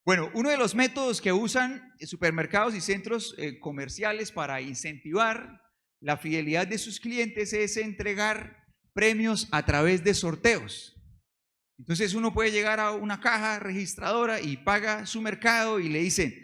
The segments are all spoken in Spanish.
Bueno, uno de los métodos que usan supermercados y centros comerciales para incentivar la fidelidad de sus clientes es entregar premios a través de sorteos. Entonces uno puede llegar a una caja registradora y paga su mercado y le dicen,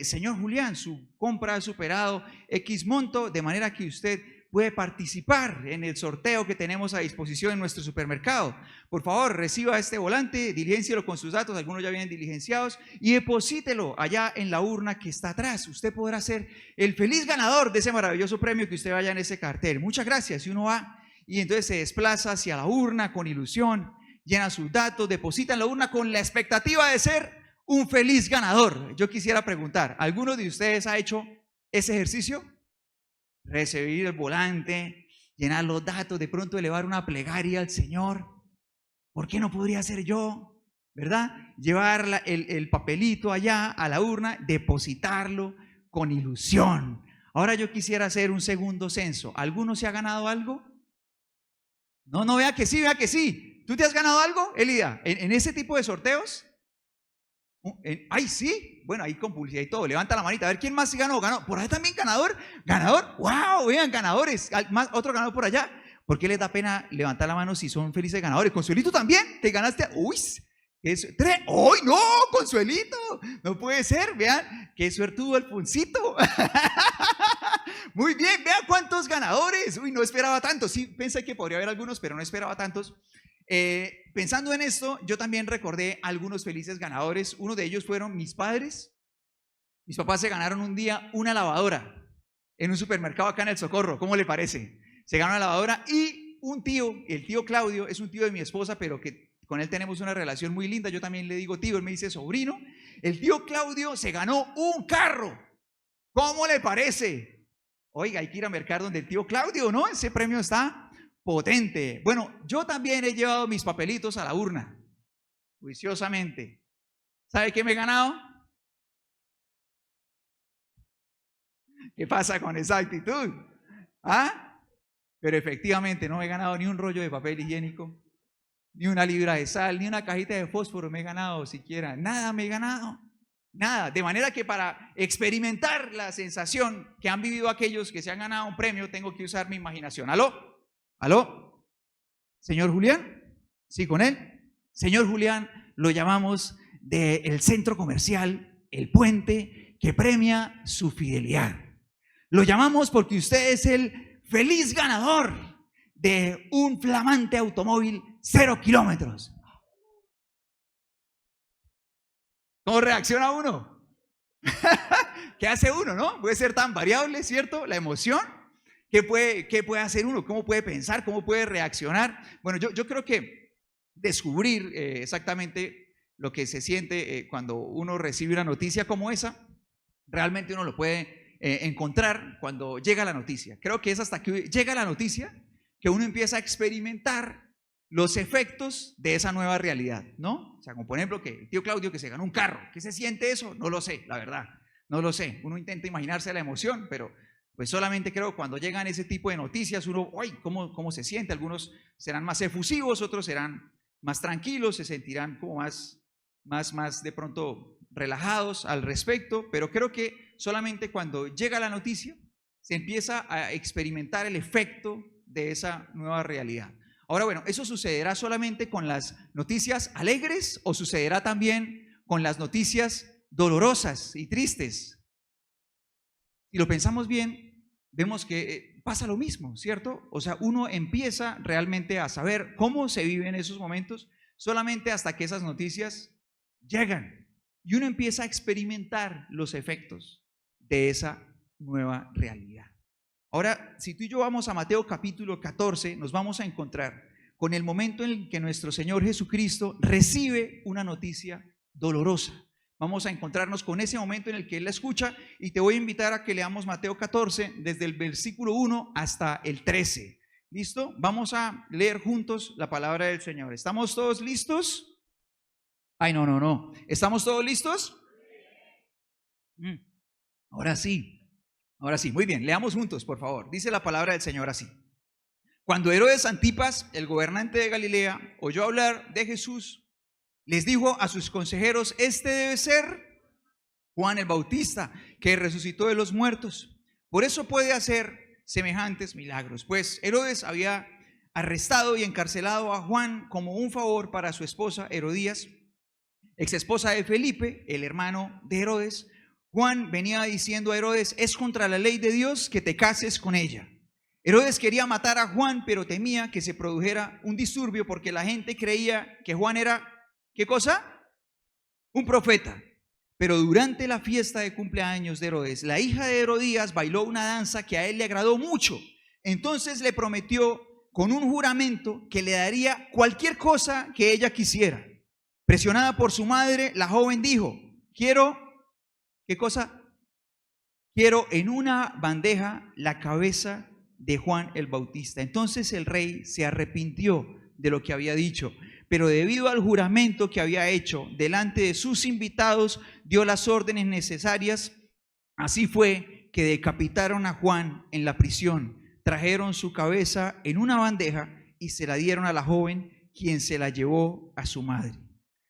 señor Julián, su compra ha superado X monto, de manera que usted puede participar en el sorteo que tenemos a disposición en nuestro supermercado. Por favor, reciba este volante, diligéncielo con sus datos, algunos ya vienen diligenciados, y deposítelo allá en la urna que está atrás. Usted podrá ser el feliz ganador de ese maravilloso premio que usted vaya en ese cartel. Muchas gracias. Y uno va y entonces se desplaza hacia la urna con ilusión, llena sus datos, deposita en la urna con la expectativa de ser un feliz ganador. Yo quisiera preguntar, ¿alguno de ustedes ha hecho ese ejercicio? Recibir el volante, llenar los datos, de pronto elevar una plegaria al Señor. ¿Por qué no podría ser yo? ¿Verdad? Llevar el papelito allá a la urna, depositarlo con ilusión. Ahora yo quisiera hacer un segundo censo. ¿Alguno se ha ganado algo? No, vea que sí, vea que sí. ¿Tú te has ganado algo, Elida, en ese tipo de sorteos? Ay, sí, bueno, ahí con publicidad y todo, levanta la manita, a ver quién más ganó, por allá también ganador, wow, vean, ganadores, otro ganador por allá. ¿Por qué les da pena levantar la mano si son felices ganadores? Consuelito también, te ganaste, uy, tres, ¡ay no, Consuelito! No puede ser, vean, qué suertudo Alfonsito. Muy bien, vean cuántos ganadores, uy, no esperaba tantos, sí, pensé que podría haber algunos, pero no esperaba tantos. Pensando en esto, yo también recordé algunos felices ganadores. Uno de ellos fueron mis padres. Mis papás se ganaron un día una lavadora en un supermercado acá en El Socorro. ¿Cómo le parece? Se ganó una lavadora y un tío, el tío Claudio, es un tío de mi esposa, pero que con él tenemos una relación muy linda. Yo también le digo tío, él me dice sobrino. El tío Claudio se ganó un carro. ¿Cómo le parece? Oiga, hay que ir a mercar donde el tío Claudio, ¿no? Ese premio está potente. Bueno, yo también he llevado mis papelitos a la urna, juiciosamente. ¿Sabe qué me he ganado? ¿Qué pasa con esa actitud? ¿Ah? Pero efectivamente no he ganado ni un rollo de papel higiénico, ni una libra de sal, ni una cajita de fósforo me he ganado siquiera. Nada me he ganado. Nada. De manera que para experimentar la sensación que han vivido aquellos que se han ganado un premio, tengo que usar mi imaginación. ¿Aló? ¿Aló? ¿Señor Julián? ¿Sí, con él? Señor Julián, lo llamamos del centro comercial El Puente, que premia su fidelidad. Lo llamamos porque usted es el feliz ganador de un flamante automóvil 0 kilómetros. ¿Cómo reacciona uno? ¿Qué hace uno, no? Puede ser tan variable, ¿cierto? La emoción. ¿Qué puede hacer uno? ¿Cómo puede pensar? ¿Cómo puede reaccionar? Bueno, yo creo que descubrir exactamente lo que se siente cuando uno recibe una noticia como esa, realmente uno lo puede encontrar cuando llega la noticia. Creo que es hasta que llega la noticia que uno empieza a experimentar los efectos de esa nueva realidad, ¿no? O sea, como por ejemplo que el tío Claudio que se ganó un carro. ¿Qué se siente eso? No lo sé, la verdad, no lo sé. Uno intenta imaginarse la emoción, pero pues solamente creo que cuando llegan ese tipo de noticias uno, ¡ay! ¿Cómo se siente? Algunos serán más efusivos, otros serán más tranquilos, se sentirán como más de pronto relajados al respecto, pero creo que solamente cuando llega la noticia se empieza a experimentar el efecto de esa nueva realidad. Ahora, bueno, ¿eso sucederá solamente con las noticias alegres o sucederá también con las noticias dolorosas y tristes? Si lo pensamos bien, vemos que pasa lo mismo, ¿cierto? O sea, uno empieza realmente a saber cómo se viven esos momentos solamente hasta que esas noticias llegan y uno empieza a experimentar los efectos de esa nueva realidad. Ahora, si tú y yo vamos a Mateo capítulo 14, nos vamos a encontrar con el momento en el que nuestro Señor Jesucristo recibe una noticia dolorosa. Vamos a encontrarnos con ese momento en el que Él la escucha y te voy a invitar a que leamos Mateo 14 desde el versículo 1 hasta el 13. ¿Listo? Vamos a leer juntos la palabra del Señor. ¿Estamos todos listos? Ay, no. ¿Estamos todos listos? Ahora sí. Muy bien, leamos juntos, por favor. Dice la palabra del Señor así. Cuando Herodes Antipas, el gobernante de Galilea, oyó hablar de Jesús, Les dijo a sus consejeros: este debe ser Juan el Bautista, que resucitó de los muertos. Por eso puede hacer semejantes milagros. Pues Herodes había arrestado y encarcelado a Juan como un favor para su esposa Herodías, ex esposa de Felipe, el hermano de Herodes. Juan venía diciendo a Herodes: es contra la ley de Dios que te cases con ella. Herodes quería matar a Juan, pero temía que se produjera un disturbio porque la gente creía que Juan era, ¿qué cosa? Un profeta. Pero durante la fiesta de cumpleaños de Herodes, la hija de Herodías bailó una danza que a él le agradó mucho. Entonces le prometió con un juramento que le daría cualquier cosa que ella quisiera. Presionada por su madre, la joven dijo: quiero, ¿qué cosa? Quiero en una bandeja la cabeza de Juan el Bautista. Entonces el rey se arrepintió de lo que había dicho, pero debido al juramento que había hecho delante de sus invitados, dio las órdenes necesarias. Así fue que decapitaron a Juan en la prisión, trajeron su cabeza en una bandeja y se la dieron a la joven, quien se la llevó a su madre.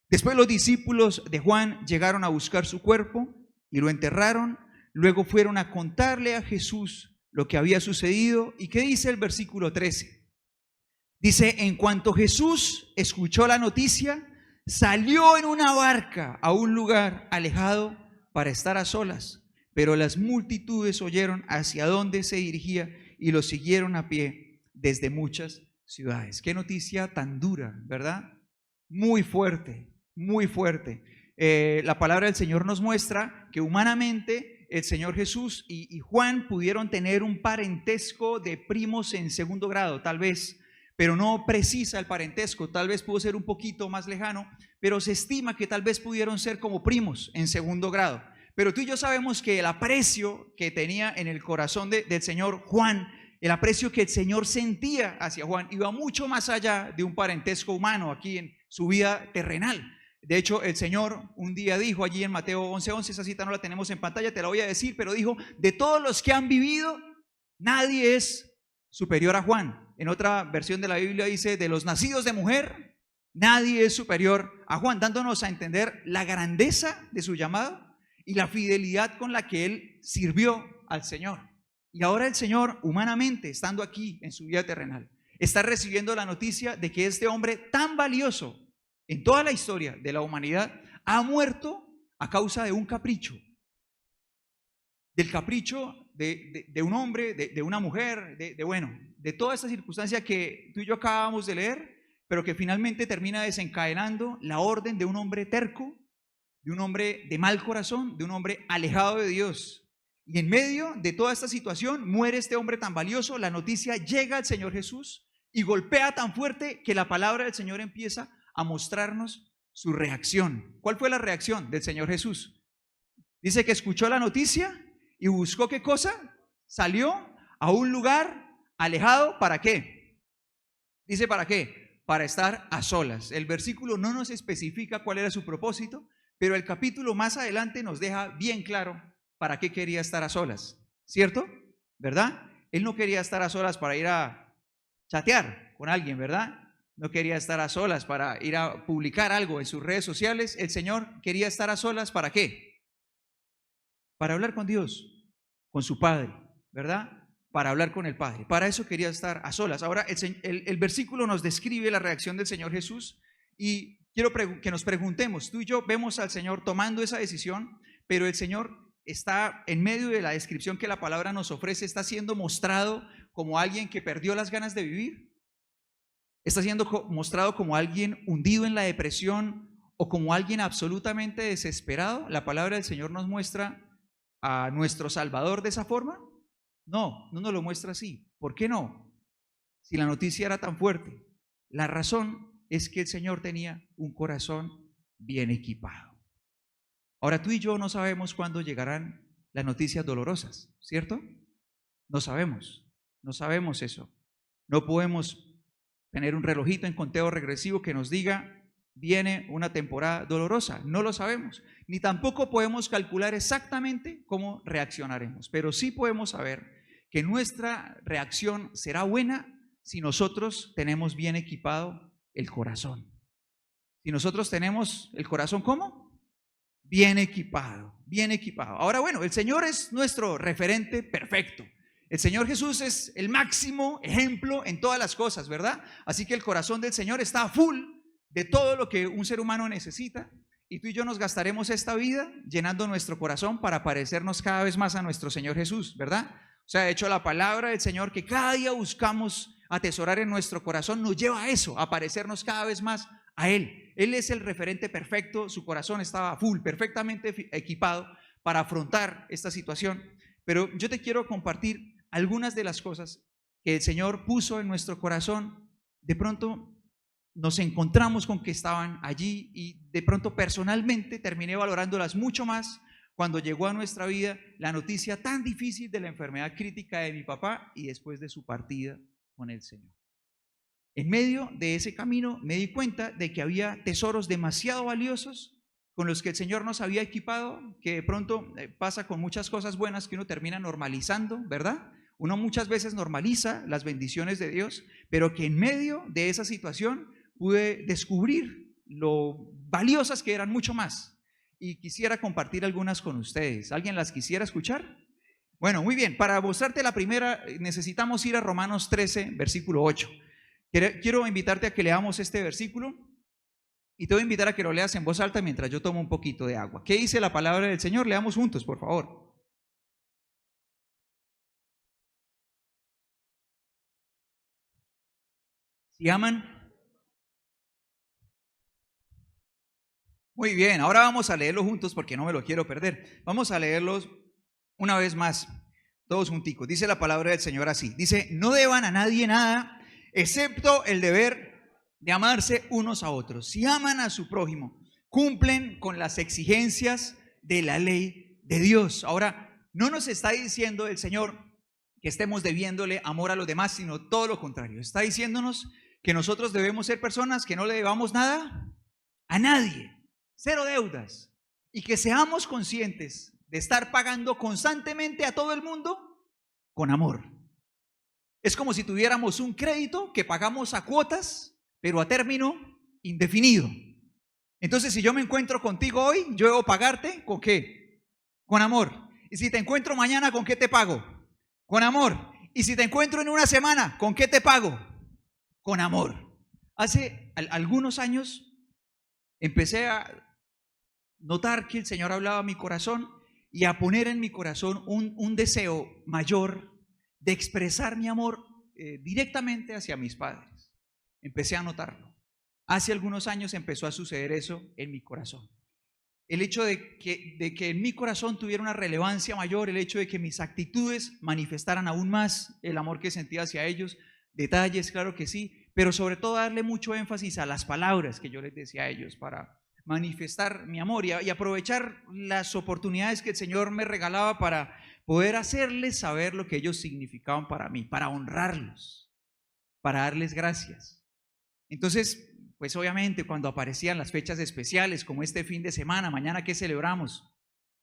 Después los discípulos de Juan llegaron a buscar su cuerpo y lo enterraron. Luego fueron a contarle a Jesús lo que había sucedido. ¿Y qué dice el versículo 13? Dice: en cuanto Jesús escuchó la noticia, salió en una barca a un lugar alejado para estar a solas. Pero las multitudes oyeron hacia dónde se dirigía y lo siguieron a pie desde muchas ciudades. Qué noticia tan dura, ¿verdad? Muy fuerte, muy fuerte. La palabra del Señor nos muestra que humanamente el Señor Jesús y Juan pudieron tener un parentesco de primos en segundo grado, tal vez, pero no precisa el parentesco, tal vez pudo ser un poquito más lejano, pero se estima que tal vez pudieron ser como primos en segundo grado. Pero tú y yo sabemos que el aprecio que tenía en el corazón del Señor Juan, el aprecio que el Señor sentía hacia Juan, iba mucho más allá de un parentesco humano aquí en su vida terrenal. De hecho, el Señor un día dijo allí en Mateo 11:11, esa cita no la tenemos en pantalla, te la voy a decir, pero dijo: de todos los que han vivido, nadie es superior a Juan. En otra versión de la Biblia dice: de los nacidos de mujer, nadie es superior a Juan, dándonos a entender la grandeza de su llamado y la fidelidad con la que él sirvió al Señor. Y ahora el Señor, humanamente, estando aquí en su vida terrenal, está recibiendo la noticia de que este hombre tan valioso en toda la historia de la humanidad ha muerto a causa de un capricho. Del capricho de un hombre, de una mujer, de toda esta circunstancia que tú y yo acabamos de leer, pero que finalmente termina desencadenando la orden de un hombre terco, de un hombre de mal corazón, de un hombre alejado de Dios. Y en medio de toda esta situación muere este hombre tan valioso. La noticia llega al Señor Jesús y golpea tan fuerte que la palabra del Señor empieza a mostrarnos su reacción. ¿Cuál fue la reacción del Señor Jesús? Dice que escuchó la noticia y buscó, ¿qué cosa? Salió a un lugar alejado. ¿Para qué? Dice: ¿para qué? Para estar a solas. El versículo no nos especifica cuál era su propósito, pero el capítulo más adelante nos deja bien claro para qué quería estar a solas, ¿cierto? ¿Verdad? Él no quería estar a solas para ir a chatear con alguien, ¿verdad? No quería estar a solas para ir a publicar algo en sus redes sociales. El Señor quería estar a solas, ¿para qué? Para hablar con Dios, con su Padre, ¿verdad? Para hablar con el Padre. Para eso quería estar a solas. Ahora el versículo nos describe la reacción del Señor Jesús y quiero que nos preguntemos. Tú y yo vemos al Señor tomando esa decisión, pero el Señor está en medio de la descripción que la palabra nos ofrece, está siendo mostrado como alguien que perdió las ganas de vivir. Está siendo mostrado como alguien hundido en la depresión o como alguien absolutamente desesperado. ¿La palabra del Señor nos muestra a nuestro Salvador de esa forma? No, no nos lo muestra así. ¿Por qué no? Si la noticia era tan fuerte. La razón es que el Señor tenía un corazón bien equipado. Ahora tú y yo no sabemos cuándo llegarán las noticias dolorosas, ¿cierto? No sabemos eso. No podemos tener un relojito en conteo regresivo que nos diga: viene una temporada dolorosa. No lo sabemos. Ni tampoco podemos calcular exactamente cómo reaccionaremos. Pero sí podemos saber que nuestra reacción será buena si nosotros tenemos bien equipado el corazón. Si nosotros tenemos el corazón, ¿cómo? Bien equipado, bien equipado. Ahora, bueno, el Señor es nuestro referente perfecto. El Señor Jesús es el máximo ejemplo en todas las cosas, ¿verdad? Así que el corazón del Señor está full de todo lo que un ser humano necesita. Y tú y yo nos gastaremos esta vida llenando nuestro corazón para parecernos cada vez más a nuestro Señor Jesús, ¿verdad? O sea, de hecho, la palabra del Señor que cada día buscamos atesorar en nuestro corazón nos lleva a eso, a parecernos cada vez más a Él. Él es el referente perfecto, su corazón estaba full, perfectamente equipado para afrontar esta situación. Pero yo te quiero compartir algunas de las cosas que el Señor puso en nuestro corazón. De pronto nos encontramos con que estaban allí y de pronto personalmente terminé valorándolas mucho más cuando llegó a nuestra vida la noticia tan difícil de la enfermedad crítica de mi papá y después de su partida con el Señor. En medio de ese camino me di cuenta de que había tesoros demasiado valiosos con los que el Señor nos había equipado, que de pronto pasa con muchas cosas buenas que uno termina normalizando, ¿verdad? Uno muchas veces normaliza las bendiciones de Dios, pero que en medio de esa situación pude descubrir lo valiosas que eran mucho más. Y quisiera compartir algunas con ustedes. ¿Alguien las quisiera escuchar? Bueno, muy bien. Para mostrarte la primera, necesitamos ir a Romanos 13, versículo 8. Quiero invitarte a que leamos este versículo y te voy a invitar a que lo leas en voz alta mientras yo tomo un poquito de agua. ¿Qué dice la palabra del Señor? Leamos juntos, por favor. ¿Sí aman? Muy bien, ahora vamos a leerlo juntos porque no me lo quiero perder. Vamos a leerlos una vez más, todos junticos. Dice la palabra del Señor así. Dice, no deban a nadie nada excepto el deber de amarse unos a otros. Si aman a su prójimo, cumplen con las exigencias de la ley de Dios. Ahora, no nos está diciendo el Señor que estemos debiéndole amor a los demás, sino todo lo contrario. Está diciéndonos que nosotros debemos ser personas que no le debamos nada a nadie, cero deudas, y que seamos conscientes de estar pagando constantemente a todo el mundo con amor. Es como si tuviéramos un crédito que pagamos a cuotas, pero a término indefinido. Entonces, si yo me encuentro contigo hoy, yo debo pagarte ¿con qué? Con amor. Y si te encuentro mañana, ¿con qué te pago? Con amor. Y si te encuentro en una semana, ¿con qué te pago? Con amor. Hace algunos años empecé a notar que el Señor hablaba a mi corazón y a poner en mi corazón un deseo mayor de expresar mi amor directamente hacia mis padres. Empecé a notarlo. Hace algunos años empezó a suceder eso en mi corazón. El hecho de que en mi corazón tuviera una relevancia mayor, el hecho de que mis actitudes manifestaran aún más el amor que sentía hacia ellos, detalles, claro que sí, pero sobre todo darle mucho énfasis a las palabras que yo les decía a ellos para manifestar mi amor y aprovechar las oportunidades que el Señor me regalaba para poder hacerles saber lo que ellos significaban para mí, para honrarlos, para darles gracias. Entonces, pues obviamente cuando aparecían las fechas especiales, como este fin de semana, mañana que celebramos,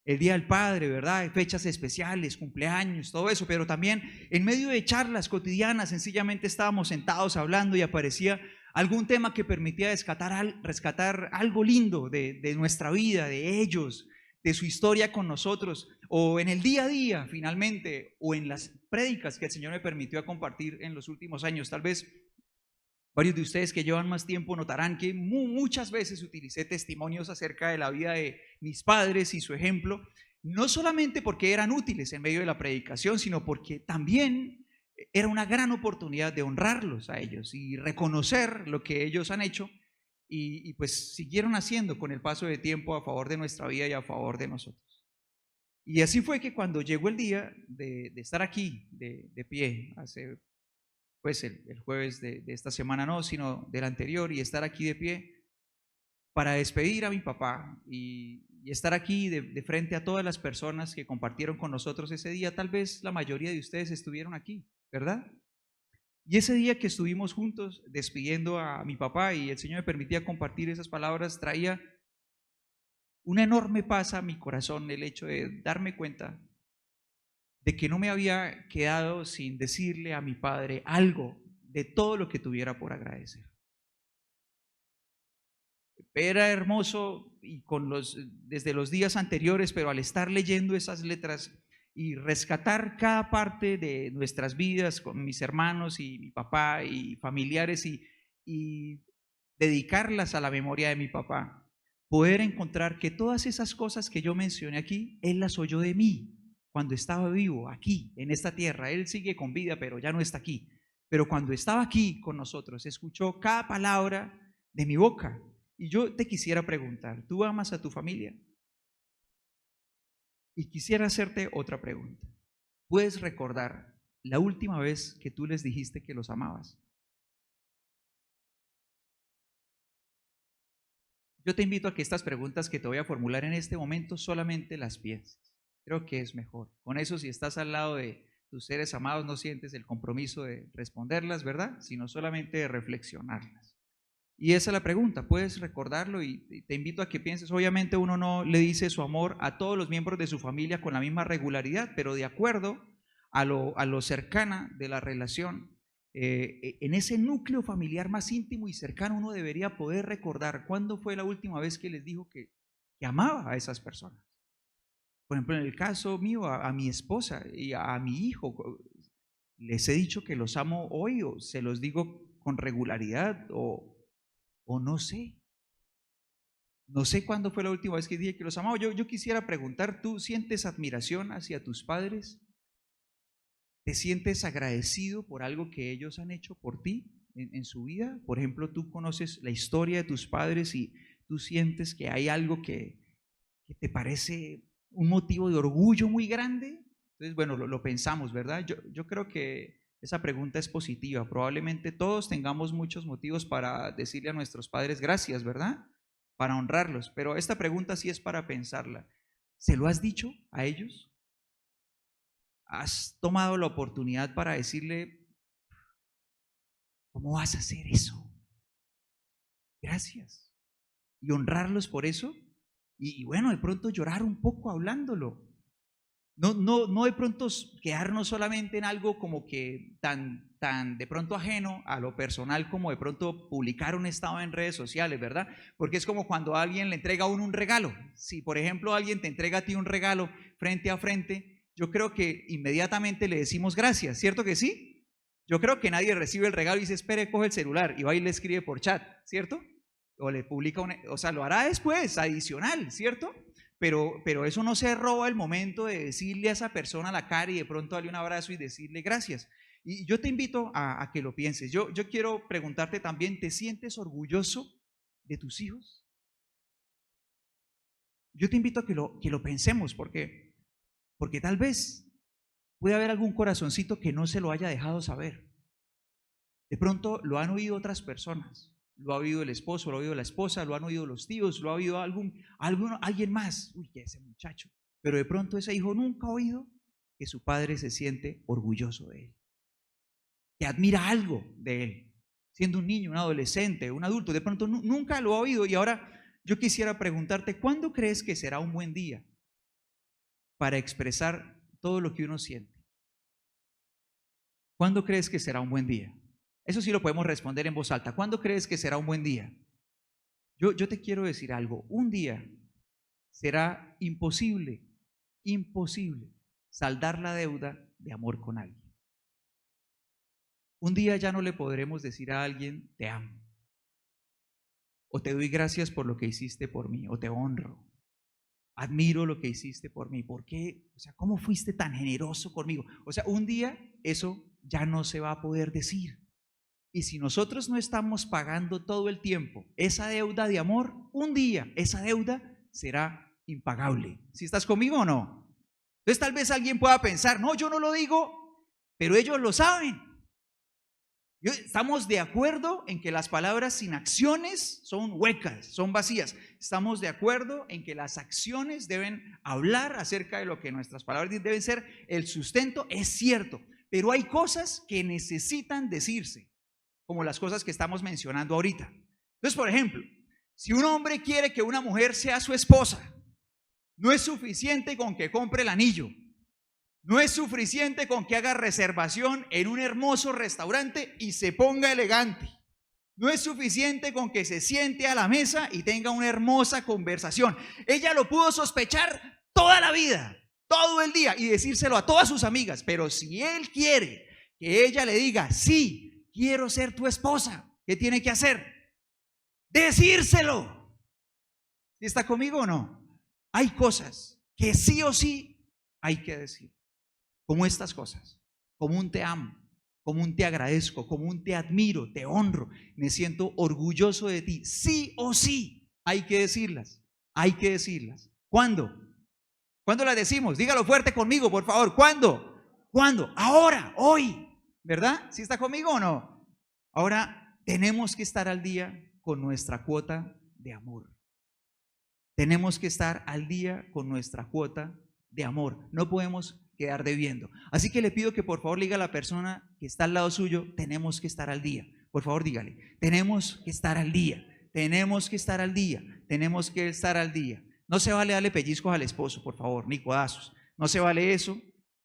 el Día del Padre, ¿verdad? Fechas especiales, cumpleaños, todo eso, pero también en medio de charlas cotidianas, sencillamente estábamos sentados hablando y aparecía algún tema que permitía rescatar algo lindo de nuestra vida, de ellos, de su historia con nosotros, o en el día a día finalmente, o en las prédicas que el Señor me permitió compartir en los últimos años. Tal vez varios de ustedes que llevan más tiempo notarán que muchas veces utilicé testimonios acerca de la vida de mis padres y su ejemplo, no solamente porque eran útiles en medio de la predicación, sino porque también era una gran oportunidad de honrarlos a ellos y reconocer lo que ellos han hecho y pues siguieron haciendo con el paso de tiempo a favor de nuestra vida y a favor de nosotros. Y así fue que cuando llegó el día de estar aquí de pie, hace pues el jueves de esta semana no, sino del anterior, y estar aquí de pie para despedir a mi papá y estar aquí de frente a todas las personas que compartieron con nosotros ese día. Tal vez la mayoría de ustedes estuvieron aquí, ¿verdad? Y ese día que estuvimos juntos despidiendo a mi papá y el Señor me permitía compartir esas palabras, traía una enorme paz a mi corazón el hecho de darme cuenta de que no me había quedado sin decirle a mi padre algo de todo lo que tuviera por agradecer. era hermoso y desde los días anteriores, pero al estar leyendo esas letras y rescatar cada parte de nuestras vidas con mis hermanos y mi papá y familiares y dedicarlas a la memoria de mi papá, poder encontrar que todas esas cosas que yo mencioné aquí, él las oyó de mí cuando estaba vivo, aquí, en esta tierra. Él sigue con vida, pero ya no está aquí. Pero cuando estaba aquí con nosotros, escuchó cada palabra de mi boca. Y yo te quisiera preguntar, ¿tú amas a tu familia? Y quisiera hacerte otra pregunta. ¿Puedes recordar la última vez que tú les dijiste que los amabas? Yo te invito a que estas preguntas que te voy a formular en este momento solamente las pienses. Creo que es mejor. Con eso, si estás al lado de tus seres amados, no sientes el compromiso de responderlas, ¿verdad? Sino solamente de reflexionarlas. Y esa es la pregunta, puedes recordarlo y te invito a que pienses. Obviamente uno no le dice su amor a todos los miembros de su familia con la misma regularidad, pero de acuerdo a lo cercana de la relación. En ese núcleo familiar más íntimo y cercano uno debería poder recordar cuándo fue la última vez que les dijo que amaba a esas personas. Por ejemplo, en el caso mío, a mi esposa y a mi hijo, les he dicho que los amo hoy o se los digo con regularidad o no sé. No sé cuándo fue la última vez que dije que los amaba. Yo quisiera preguntar, ¿tú sientes admiración hacia tus padres? ¿Te sientes agradecido por algo que ellos han hecho por ti en su vida? Por ejemplo, tú conoces la historia de tus padres y tú sientes que hay algo que te parece un motivo de orgullo muy grande. Entonces, bueno, lo pensamos, ¿verdad? Yo creo que esa pregunta es positiva. Probablemente todos tengamos muchos motivos para decirle a nuestros padres gracias, ¿verdad? Para honrarlos. Pero esta pregunta sí es para pensarla. ¿Se lo has dicho a ellos? ¿Has tomado la oportunidad para decirle, ¿cómo vas a hacer eso? Gracias. Y honrarlos por eso. Y bueno, de pronto llorar un poco hablándolo. No de pronto quedarnos solamente en algo como que tan de pronto ajeno a lo personal como de pronto publicar un estado en redes sociales, ¿verdad? Porque es como cuando alguien le entrega a uno un regalo. Si por ejemplo alguien te entrega a ti un regalo frente a frente, yo creo que inmediatamente le decimos gracias, ¿cierto que sí? Yo creo que nadie recibe el regalo y dice, espere, coge el celular y va y le escribe por chat, ¿cierto? O le publica, o sea, lo hará después, adicional, ¿cierto? Pero eso no se roba el momento de decirle a esa persona a la cara y de pronto darle un abrazo y decirle gracias. Y yo te invito a que lo pienses. Yo quiero preguntarte también, ¿te sientes orgulloso de tus hijos? Yo te invito a que lo pensemos porque tal vez puede haber algún corazoncito que no se lo haya dejado saber. De pronto lo han oído otras personas. Lo ha oído el esposo, lo ha oído la esposa, lo han oído los tíos, lo ha oído alguien más. Uy, que ese muchacho. Pero de pronto ese hijo nunca ha oído que su padre se siente orgulloso de él, que admira algo de él, siendo un niño, un adolescente, un adulto. De pronto nunca lo ha oído. Y ahora yo quisiera preguntarte, ¿cuándo crees que será un buen día para expresar todo lo que uno siente? ¿Cuándo crees que será un buen día? Eso sí lo podemos responder en voz alta. ¿Cuándo crees que será un buen día? Yo te quiero decir algo. Un día será imposible saldar la deuda de amor con alguien. Un día ya no le podremos decir a alguien, te amo, o te doy gracias por lo que hiciste por mí, o te honro, admiro lo que hiciste por mí. ¿Por qué? O sea, ¿cómo fuiste tan generoso conmigo? O sea, un día eso ya no se va a poder decir. Y si nosotros no estamos pagando todo el tiempo esa deuda de amor, un día esa deuda será impagable. ¿Sí estás conmigo o no? Entonces tal vez alguien pueda pensar, no, yo no lo digo, pero ellos lo saben. Estamos de acuerdo en que las palabras sin acciones son huecas, son vacías. Estamos de acuerdo en que las acciones deben hablar acerca de lo que nuestras palabras deben ser el sustento, es cierto, pero hay cosas que necesitan decirse, como las cosas que estamos mencionando ahorita. Entonces, por ejemplo, si un hombre quiere que una mujer sea su esposa, no es suficiente con que compre el anillo, no es suficiente con que haga reservación en un hermoso restaurante y se ponga elegante. No es suficiente con que se siente a la mesa y tenga una hermosa conversación. Ella lo pudo sospechar toda la vida, todo el día, y decírselo a todas sus amigas. Pero si él quiere que ella le diga, sí, quiero ser tu esposa, ¿qué tiene que hacer? Decírselo. ¿Está conmigo o no? Hay cosas que sí o sí hay que decir, como estas cosas, como un te amo, como un te agradezco, como un te admiro, te honro, me siento orgulloso de ti. Sí o sí hay que decirlas, hay que decirlas. ¿Cuándo? ¿Cuándo las decimos? Dígalo fuerte conmigo, por favor. ¿Cuándo? ¿Cuándo? Ahora, hoy, ¿verdad? ¿Sí está conmigo o no? Ahora tenemos que estar al día con nuestra cuota de amor. Tenemos que estar al día con nuestra cuota de amor. No podemos quedar debiendo. Así que le pido que por favor le diga a la persona que está al lado suyo, tenemos que estar al día. Por favor dígale, tenemos que estar al día, tenemos que estar al día, tenemos que estar al día. No se vale darle pellizcos al esposo, por favor, ni codazos. No se vale eso,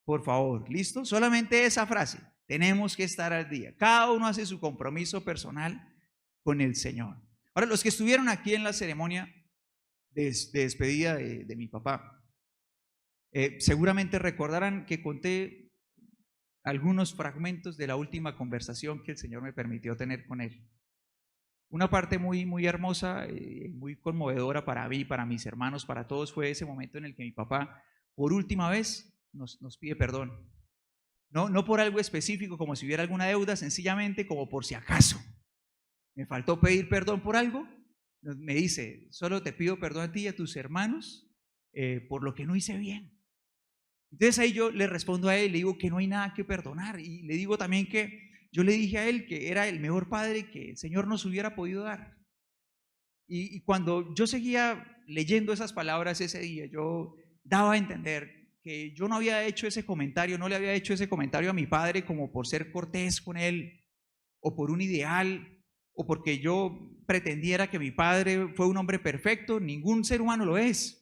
por favor. ¿Listo? Solamente esa frase, tenemos que estar al día. Cada uno hace su compromiso personal con el Señor. Ahora, los que estuvieron aquí en la ceremonia de despedida de mi papá, seguramente recordarán que conté algunos fragmentos de la última conversación que el Señor me permitió tener con él. Una parte muy, muy hermosa, muy conmovedora para mí, para mis hermanos, para todos, fue ese momento en el que mi papá, por última vez, nos pide perdón. No por algo específico, como si hubiera alguna deuda, sencillamente como por si acaso me faltó pedir perdón por algo. Me dice, solo te pido perdón a ti y a tus hermanos por lo que no hice bien. Entonces ahí yo le respondo a él, le digo que no hay nada que perdonar, y le digo también que yo le dije a él que era el mejor padre que el Señor nos hubiera podido dar. Y cuando yo seguía leyendo esas palabras ese día, yo daba a entender que yo no había hecho ese comentario, no le había hecho ese comentario a mi padre como por ser cortés con él, o por un ideal, o porque yo pretendiera que mi padre fue un hombre perfecto. Ningún ser humano lo es.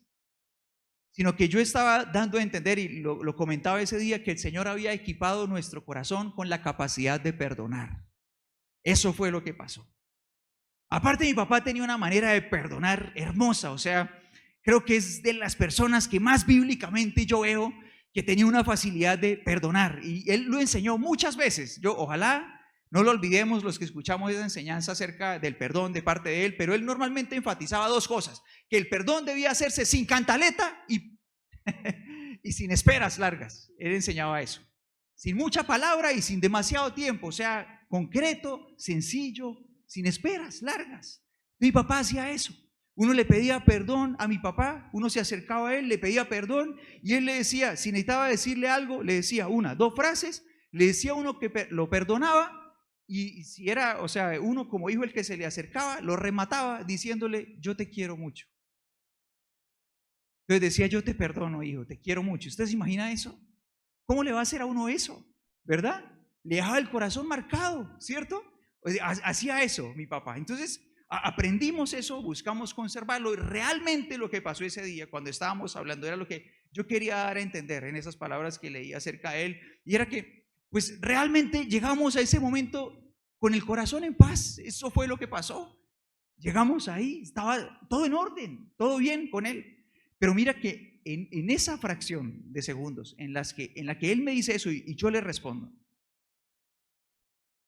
Sino que yo estaba dando a entender, y lo comentaba ese día, que el Señor había equipado nuestro corazón con la capacidad de perdonar. Eso fue lo que pasó. Aparte, mi papá tenía una manera de perdonar hermosa, o sea, creo que es de las personas que más bíblicamente yo veo que tenía una facilidad de perdonar, y él lo enseñó muchas veces. Ojalá no lo olvidemos los que escuchamos esa enseñanza acerca del perdón de parte de él, pero él normalmente enfatizaba dos cosas: que el perdón debía hacerse sin cantaleta y sin esperas largas. Él enseñaba eso, sin mucha palabra y sin demasiado tiempo, o sea, concreto, sencillo, sin esperas largas. Mi papá hacía eso. Uno le pedía perdón a mi papá, uno se acercaba a él, le pedía perdón, y él le decía, si necesitaba decirle algo, le decía una, dos frases, le decía a uno que lo perdonaba. Y si era, o sea, uno como hijo el que se le acercaba, lo remataba diciéndole, yo te quiero mucho. Entonces decía, yo te perdono, hijo, te quiero mucho. ¿Usted se imagina eso? ¿Cómo le va a hacer a uno eso? ¿Verdad? Le dejaba el corazón marcado, ¿cierto? Hacía eso mi papá. Entonces aprendimos eso, buscamos conservarlo, y realmente lo que pasó ese día cuando estábamos hablando era lo que yo quería dar a entender en esas palabras que leí acerca de él, y era que pues realmente llegamos a ese momento con el corazón en paz. Eso fue lo que pasó. Llegamos ahí, estaba todo en orden, todo bien con él. Pero mira que en esa fracción de segundos en la que él me dice eso y yo le respondo,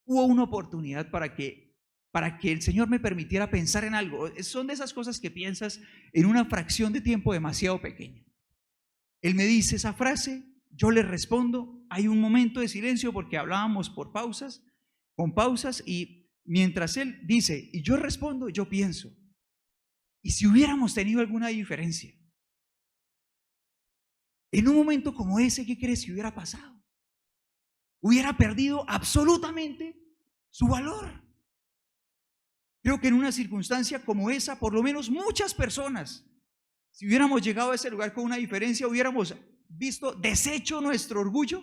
hubo una oportunidad para que el Señor me permitiera pensar en algo. Son de esas cosas que piensas en una fracción de tiempo demasiado pequeña. Él me dice esa frase, yo le respondo, hay un momento de silencio porque hablábamos con pausas, y mientras él dice y yo respondo, yo pienso, ¿y si hubiéramos tenido alguna diferencia? En un momento como ese, ¿qué crees que hubiera pasado? Hubiera perdido absolutamente su valor. Creo que en una circunstancia como esa, por lo menos muchas personas, si hubiéramos llegado a ese lugar con una diferencia, hubiéramos visto deshecho nuestro orgullo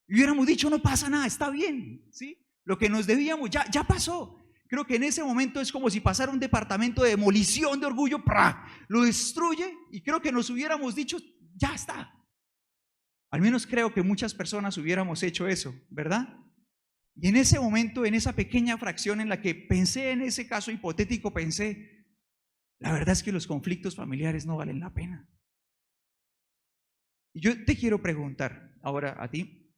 y hubiéramos dicho, no pasa nada, está bien, ¿sí? Lo que nos debíamos ya pasó. Creo que en ese momento es como si pasara un departamento de demolición de orgullo, ¡pra!, lo destruye, y creo que nos hubiéramos dicho, ya está. Al menos creo que muchas personas hubiéramos hecho eso, ¿verdad? Y en ese momento, en esa pequeña fracción en la que pensé en ese caso hipotético, pensé, la verdad es que los conflictos familiares no valen la pena. Y yo te quiero preguntar ahora a ti,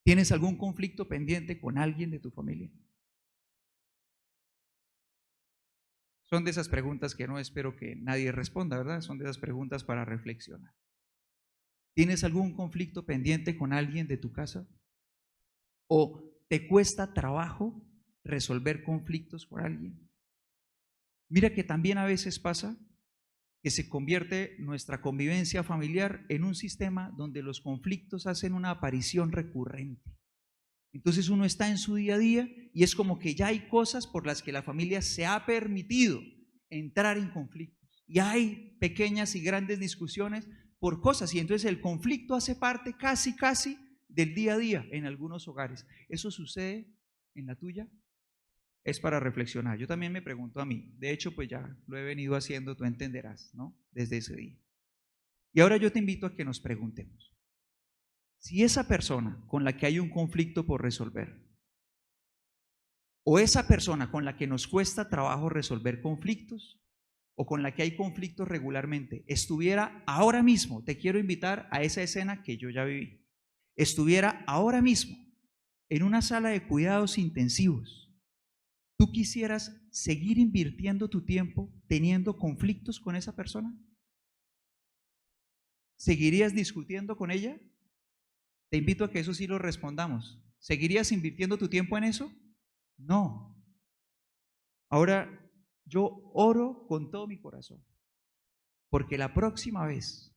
¿tienes algún conflicto pendiente con alguien de tu familia? Son de esas preguntas que no espero que nadie responda, ¿verdad? Son de esas preguntas para reflexionar. ¿Tienes algún conflicto pendiente con alguien de tu casa? ¿O te cuesta trabajo resolver conflictos con alguien? Mira que también a veces pasa que se convierte nuestra convivencia familiar en un sistema donde los conflictos hacen una aparición recurrente. Entonces uno está en su día a día y es como que ya hay cosas por las que la familia se ha permitido entrar en conflictos. Y hay pequeñas y grandes discusiones por cosas, y entonces el conflicto hace parte casi del día a día en algunos hogares. ¿Eso sucede en la tuya? Es para reflexionar. Yo también me pregunto a mí. De hecho, pues ya lo he venido haciendo, tú entenderás, ¿no? Desde ese día. Y ahora yo te invito a que nos preguntemos. Si esa persona con la que hay un conflicto por resolver, o esa persona con la que nos cuesta trabajo resolver conflictos, o con la que hay conflictos regularmente, estuviera ahora mismo, te quiero invitar a esa escena que yo ya viví, estuviera ahora mismo en una sala de cuidados intensivos, ¿tú quisieras seguir invirtiendo tu tiempo teniendo conflictos con esa persona? ¿Seguirías discutiendo con ella? Te invito a que eso sí lo respondamos. ¿Seguirías invirtiendo tu tiempo en eso? No. Ahora, yo oro con todo mi corazón, porque la próxima vez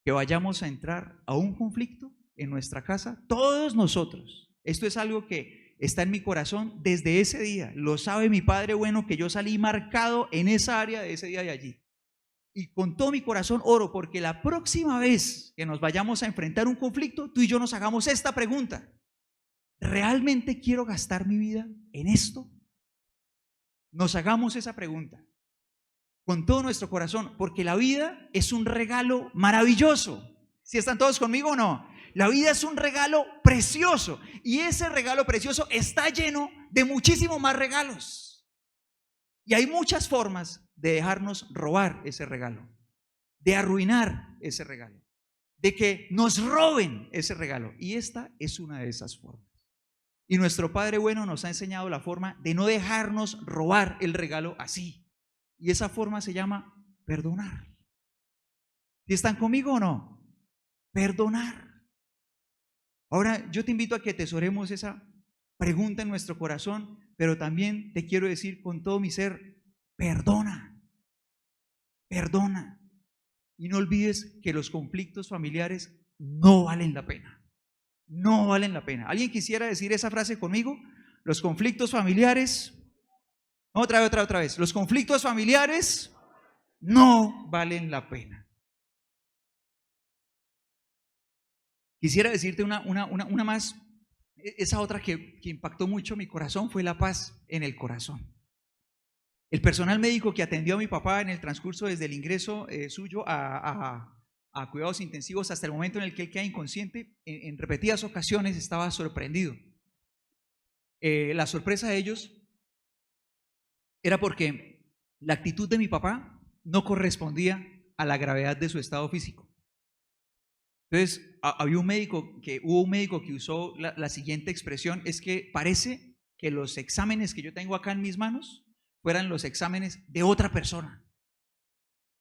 que vayamos a entrar a un conflicto en nuestra casa, todos nosotros, esto es algo que está en mi corazón desde ese día, lo sabe mi Padre bueno, que yo salí marcado en esa área de ese día de allí. Y con todo mi corazón oro porque la próxima vez que nos vayamos a enfrentar un conflicto, tú y yo nos hagamos esta pregunta: ¿realmente quiero gastar mi vida en esto? Nos hagamos esa pregunta con todo nuestro corazón, porque la vida es un regalo maravilloso. ¿Si están todos conmigo o no? La vida es un regalo precioso y ese regalo precioso está lleno de muchísimos más regalos. Y hay muchas formas de dejarnos robar ese regalo, de arruinar ese regalo, de que nos roben ese regalo. Y esta es una de esas formas. Y nuestro Padre bueno nos ha enseñado la forma de no dejarnos robar el regalo así. Y esa forma se llama perdonar. ¿Sí están conmigo o no? Perdonar. Ahora yo te invito a que atesoremos esa pregunta en nuestro corazón, pero también te quiero decir con todo mi ser, perdona. Perdona. Y no olvides que los conflictos familiares no valen la pena. No valen la pena. ¿Alguien quisiera decir esa frase conmigo? Los conflictos familiares, otra vez. Los conflictos familiares no valen la pena. Quisiera decirte una más. Esa otra que impactó mucho mi corazón fue la paz en el corazón. El personal médico que atendió a mi papá en el transcurso desde el ingreso suyo a cuidados intensivos hasta el momento en el que él queda inconsciente, en repetidas ocasiones estaba sorprendido. La sorpresa de ellos era porque la actitud de mi papá no correspondía a la gravedad de su estado físico. Entonces, hubo un médico que usó la siguiente expresión: es que parece que los exámenes que yo tengo acá en mis manos fueran los exámenes de otra persona.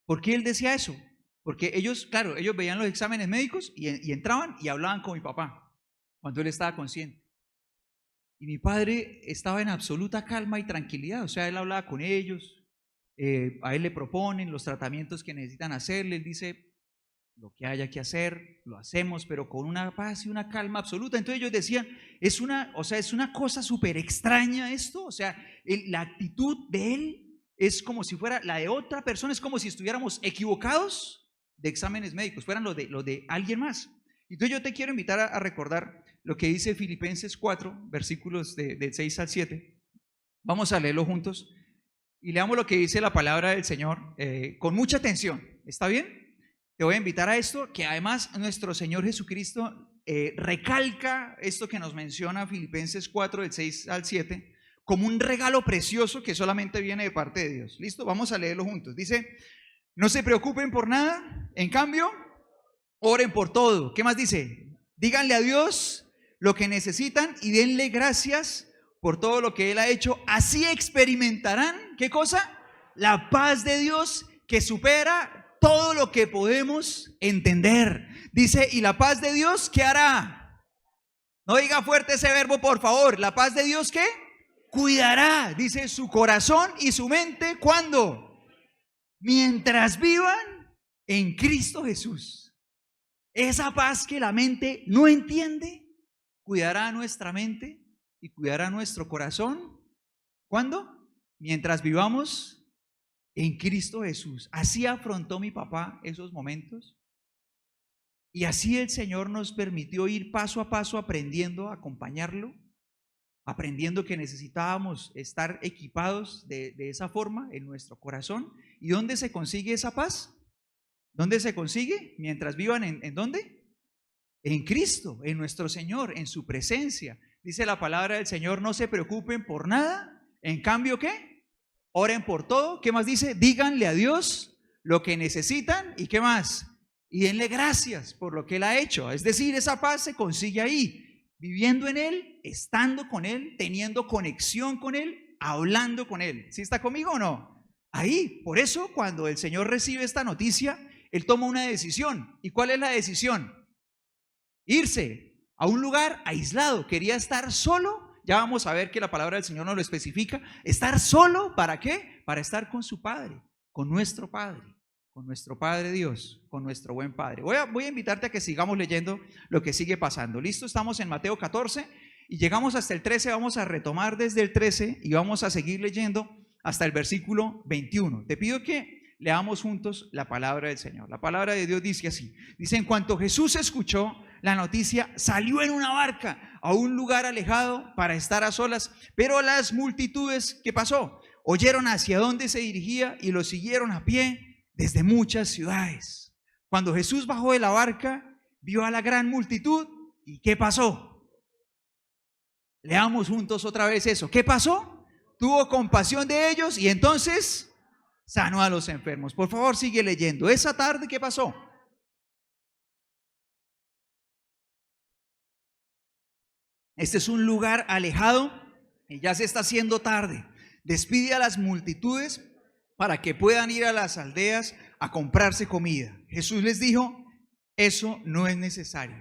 ¿Por qué él decía eso? Porque ellos veían los exámenes médicos y entraban y hablaban con mi papá cuando él estaba consciente. Y mi padre estaba en absoluta calma y tranquilidad, o sea, él hablaba con ellos, a él le proponen los tratamientos que necesitan hacerle, él dice: lo que haya que hacer, lo hacemos, pero con una paz y una calma absoluta. Entonces ellos decían, es una cosa súper extraña esto, o sea, la actitud de él es como si fuera la de otra persona, es como si estuviéramos equivocados de exámenes médicos, fueran los de alguien más. Entonces yo te quiero invitar a recordar lo que dice Filipenses 4, versículos de 6 al 7. Vamos a leerlo juntos y leamos lo que dice la palabra del Señor con mucha atención. ¿Está bien? Te voy a invitar a esto, que además nuestro Señor Jesucristo recalca esto que nos menciona Filipenses 4, del 6 al 7, como un regalo precioso que solamente viene de parte de Dios. ¿Listo? Vamos a leerlo juntos. Dice, no se preocupen por nada, en cambio, oren por todo. ¿Qué más dice? Díganle a Dios lo que necesitan y denle gracias por todo lo que Él ha hecho. Así experimentarán, ¿qué cosa? La paz de Dios que supera todo lo que podemos entender. Dice, ¿y la paz de Dios qué hará? No diga fuerte ese verbo, por favor. ¿La paz de Dios qué? Cuidará, dice, su corazón y su mente. ¿Cuándo? Mientras vivan en Cristo Jesús. Esa paz que la mente no entiende, cuidará nuestra mente y cuidará nuestro corazón. ¿Cuándo? Mientras vivamos en Cristo Jesús. Así afrontó mi papá esos momentos. Y así el Señor nos permitió ir paso a paso aprendiendo a acompañarlo, aprendiendo que necesitábamos estar equipados de esa forma en nuestro corazón. ¿Y dónde se consigue esa paz? ¿Dónde se consigue? Mientras vivan ¿en dónde? En Cristo, en nuestro Señor, en su presencia. Dice la palabra del Señor, no se preocupen por nada. En cambio, ¿qué? Oren por todo. ¿Qué más dice? Díganle a Dios lo que necesitan. ¿Y qué más? Y denle gracias por lo que Él ha hecho. Es decir, esa paz se consigue ahí, viviendo en Él, estando con Él, teniendo conexión con Él, hablando con Él. ¿Sí está conmigo o no? Ahí, por eso cuando el Señor recibe esta noticia, Él toma una decisión. ¿Y cuál es la decisión? Irse a un lugar aislado. Quería estar solo. Ya vamos a ver que la palabra del Señor nos lo especifica. Estar solo, ¿para qué? Para estar con su Padre, con nuestro Padre. Con nuestro Padre Dios, con nuestro buen Padre. Voy a invitarte a que sigamos leyendo lo que sigue pasando. ¿Listo? Estamos en Mateo 14 y llegamos hasta el 13. Vamos a retomar desde el 13 y vamos a seguir leyendo hasta el versículo 21. Te pido que leamos juntos la palabra del Señor. La palabra de Dios dice así. Dice, en cuanto Jesús escuchó la noticia, salió en una barca a un lugar alejado para estar a solas. Pero las multitudes, ¿qué pasó? Oyeron hacia dónde se dirigía y lo siguieron a pie desde muchas ciudades. Cuando Jesús bajó de la barca, vio a la gran multitud. ¿Y qué pasó? Leamos juntos otra vez eso. ¿Qué pasó? Tuvo compasión de ellos y entonces sanó a los enfermos. Por favor, sigue leyendo. Esa tarde, ¿qué pasó? Este es un lugar alejado y ya se está haciendo tarde. Despide a las multitudes para que puedan ir a las aldeas a comprarse comida. Jesús les dijo, eso no es necesario.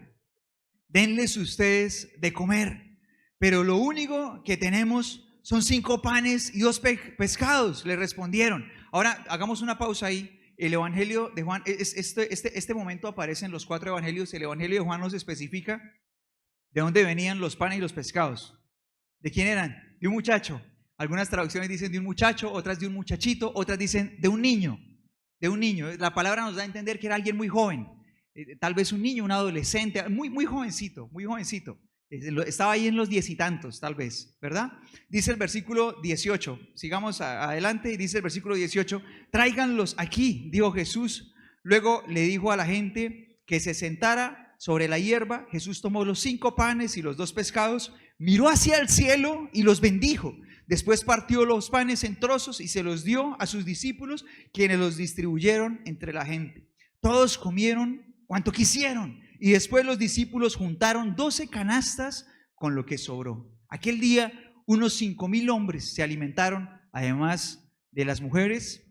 Denles ustedes de comer. Pero lo único que tenemos son 5 panes y 2 pescados, le respondieron. Ahora hagamos una pausa ahí. El Evangelio de Juan, este momento aparece en los 4 evangelios. El Evangelio de Juan nos especifica de dónde venían los panes y los pescados. ¿De quién eran? De un muchacho. Algunas traducciones dicen de un muchacho, otras de un muchachito, otras dicen de un niño. De un niño. La palabra nos da a entender que era alguien muy joven. Tal vez un niño, un adolescente, muy jovencito, muy jovencito. Estaba ahí en los 10 y tantos, tal vez, ¿verdad? Dice el versículo 18, sigamos adelante, y dice el versículo 18, tráiganlos aquí, dijo Jesús. Luego le dijo a la gente que se sentara sobre la hierba. Jesús tomó los 5 panes y los 2 pescados, miró hacia el cielo y los bendijo. Después partió los panes en trozos y se los dio a sus discípulos, quienes los distribuyeron entre la gente. Todos comieron cuanto quisieron y después los discípulos juntaron 12 canastas con lo que sobró. Aquel día unos 5,000 hombres se alimentaron, además de las mujeres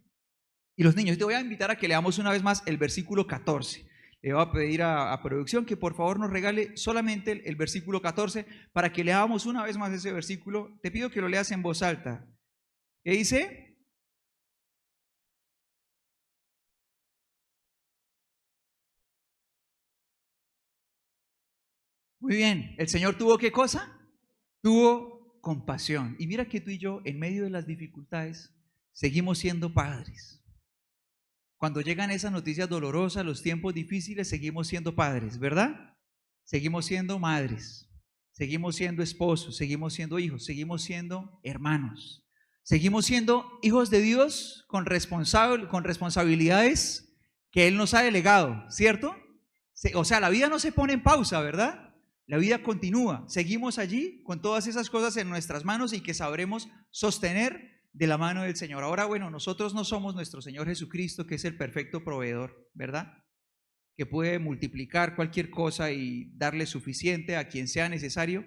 y los niños. Te voy a invitar a que leamos una vez más el versículo 14. Le voy a pedir a producción que por favor nos regale solamente el versículo 14 para que leamos una vez más ese versículo. Te pido que lo leas en voz alta. ¿Qué dice? Muy bien. ¿El Señor tuvo qué cosa? Tuvo compasión. Y mira que tú y yo, en medio de las dificultades, seguimos siendo padres. Cuando llegan esas noticias dolorosas, los tiempos difíciles, seguimos siendo padres, ¿verdad? Seguimos siendo madres, seguimos siendo esposos, seguimos siendo hijos, seguimos siendo hermanos, seguimos siendo hijos de Dios con responsabilidades que Él nos ha delegado, ¿cierto? O sea, la vida no se pone en pausa, ¿verdad? La vida continúa. Seguimos allí con todas esas cosas en nuestras manos y que sabremos sostener de la mano del Señor. Ahora, bueno, nosotros no somos nuestro Señor Jesucristo, que es el perfecto proveedor, ¿verdad? Que puede multiplicar cualquier cosa y darle suficiente a quien sea necesario,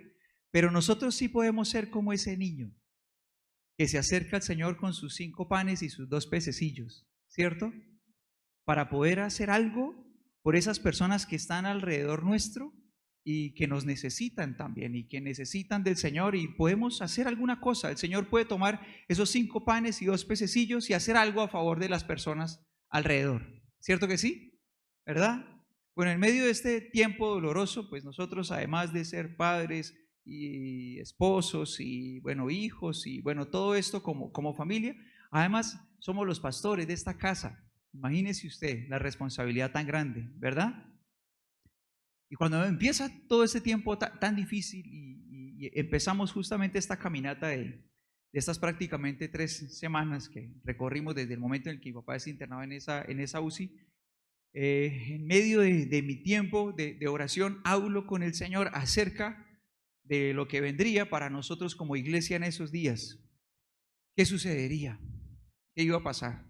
pero nosotros sí podemos ser como ese niño que se acerca al Señor con sus 5 panes y sus 2 pececillos, ¿cierto? Para poder hacer algo por esas personas que están alrededor nuestro y que nos necesitan también y que necesitan del Señor, y podemos hacer alguna cosa. El Señor puede tomar esos 5 panes y 2 pececillos y hacer algo a favor de las personas alrededor, ¿cierto que sí? ¿Verdad? Bueno, en medio de este tiempo doloroso, pues nosotros, además de ser padres y esposos y bueno, hijos y bueno, todo esto como familia, además somos los pastores de esta casa. Imagínese usted la responsabilidad tan grande, ¿verdad? Y cuando empieza todo ese tiempo tan difícil y empezamos justamente esta caminata de estas prácticamente 3 semanas que recorrimos desde el momento en el que mi papá es internado en esa UCI, en medio de mi tiempo de oración, hablo con el Señor acerca de lo que vendría para nosotros como iglesia en esos días. ¿Qué sucedería? ¿Qué iba a pasar?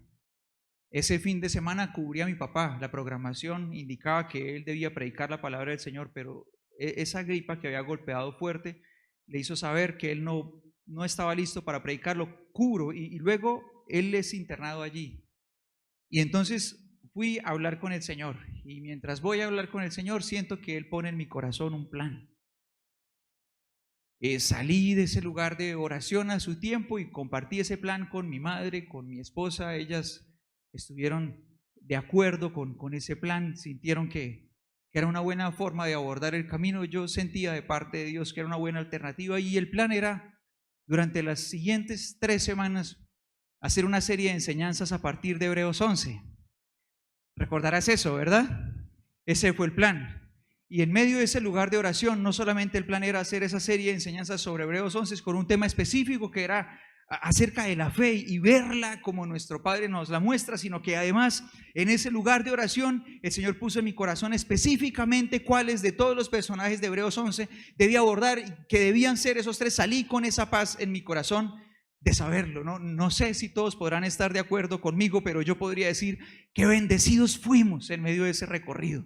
Ese fin de semana cubría a mi papá. La programación indicaba que él debía predicar la palabra del Señor, pero esa gripa que había golpeado fuerte le hizo saber que él no estaba listo para predicarlo. Cubro y luego él es internado allí. Y entonces fui a hablar con el Señor, y mientras voy a hablar con el Señor siento que Él pone en mi corazón un plan. Salí de ese lugar de oración a su tiempo y compartí ese plan con mi madre, con mi esposa. Ellas estuvieron de acuerdo con ese plan, sintieron que era una buena forma de abordar el camino. Yo sentía de parte de Dios que era una buena alternativa, y el plan era, durante las siguientes 3 semanas, hacer una serie de enseñanzas a partir de Hebreos 11. Recordarás eso, ¿verdad? Ese fue el plan. Y en medio de ese lugar de oración, no solamente el plan era hacer esa serie de enseñanzas sobre Hebreos 11 con un tema específico que era acerca de la fe y verla como nuestro Padre nos la muestra, sino que además en ese lugar de oración el Señor puso en mi corazón específicamente cuáles de todos los personajes de Hebreos 11 debía abordar y que debían ser esos 3. Salí con esa paz en mi corazón de saberlo. No sé si todos podrán estar de acuerdo conmigo, pero yo podría decir que bendecidos fuimos en medio de ese recorrido.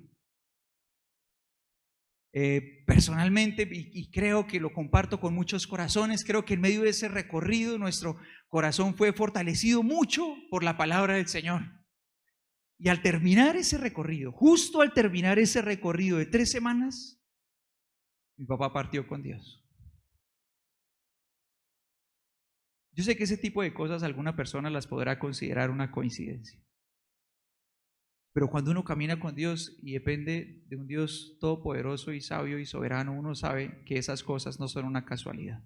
Personalmente, y creo que lo comparto con muchos corazones, creo que en medio de ese recorrido nuestro corazón fue fortalecido mucho por la palabra del Señor. Y al terminar ese recorrido, justo al terminar ese recorrido de 3 semanas, mi papá partió con Dios. Yo sé que ese tipo de cosas alguna persona las podrá considerar una coincidencia. Pero cuando uno camina con Dios y depende de un Dios todopoderoso y sabio y soberano, uno sabe que esas cosas no son una casualidad,